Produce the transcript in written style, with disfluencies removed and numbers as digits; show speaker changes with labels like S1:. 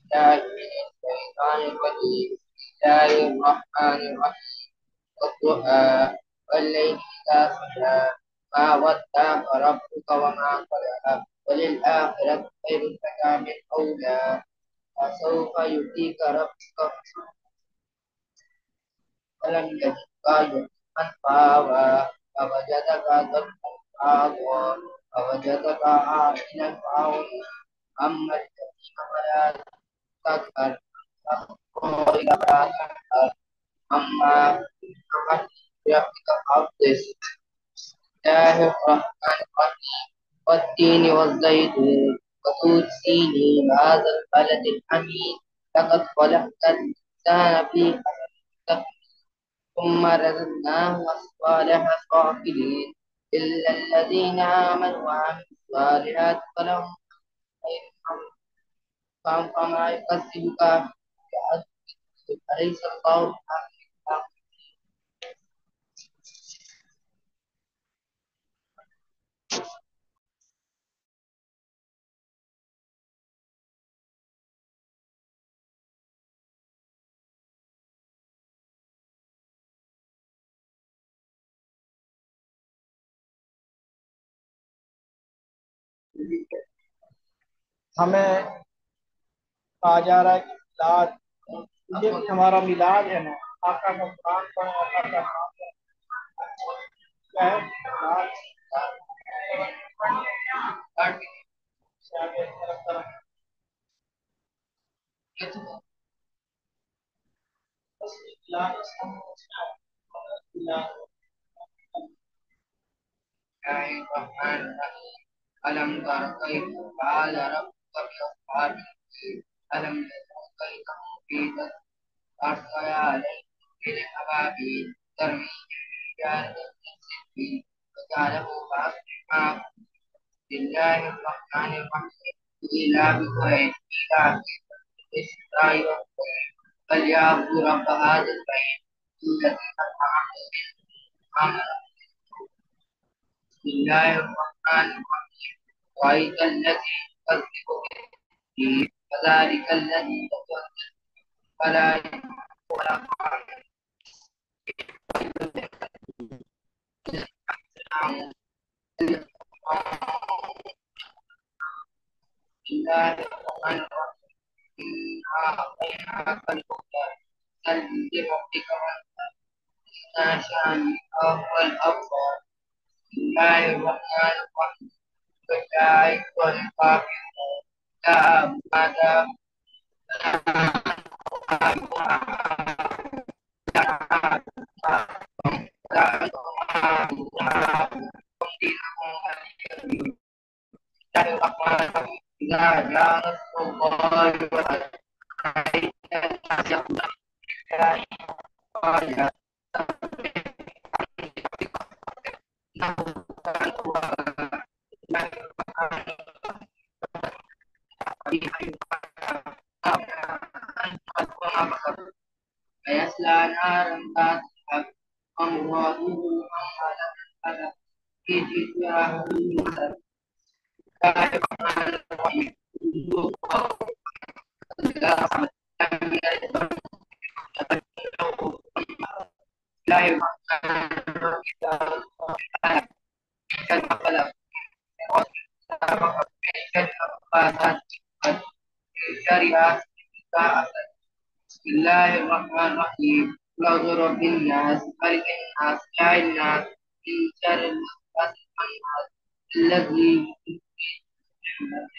S1: بالله من الشيطان الرجيم. بسم الله الرحمن الرحيم. والضحى والليل إذا سجى ما ودعك ربك وما قلى وللآخرة خير لك من الأولى وسوف يؤتيك ربك ولم يجدك يتيما فآوى فوجدك ضلا فآغى فوجدك عائلا فأغنى أما اليتيم فلا تقهر إلى فلا تقهر أما من بربك فحدث. بسم الله الرحمن الرحيم. والتين والزيتون وطور سينين هذا البلد الحميد لقد خلقت الإنسان في كبد ثم رددناه أسفل سافلين إلا الذين آمنوا وعملوا الصالحات فلهم خير فما يكذبك بعد أليس الله بأحكم.
S2: ہمیں کہا جا رہا ہے کہ میلاد یہ ہمارا میلاد ہے نا، آقا کا قرآن پڑھیں، آقا کا نام کیا ہے
S1: الرحمن الرحيم. ألم تر كيف فعل ربك بأصحاب الفيل ألم يجعل كيدهم في تدبير أرسل عليهم بالأبابيل ترميهم بحجارة من سجيل فجعله كعصف مأكول. بسم الله الرحمن الرحيم. إلى بقريش إلى الإسراء والطيب فليعبدوا رب هذا البيت الذي أطعمهم من آمن. بسم الله الرحمن الرحيم. رأيت الذي يكذب بالدين فذلك الذي يتولى فلا ولا بسم الله الرحمن الرحيم. إنا أعطيناك الهدى سل لربك وانحر إن شانئك هو الأبتر. بسم الله الرحمن الرحيم. يا أيها الكافرون لا أعبد إذا جاء نصر الله والفتح الناس يقولون لا إله فيصلى نارا ذات لهب وامرأته حمالة الحطب في جيدها حبل مسد. بسم الله الرحمن الرحيم. لم يلد ولم يولد له كفوا أحد. بسم الله الرحمن الرحيم. كلمة خلق شرها ساعة. بسم الله الرحمن الرحيم. قل أعوذ برب الناس ملك الناس إله الناس من شر الوسواس الخناس الذي يوسوس في صدور الناس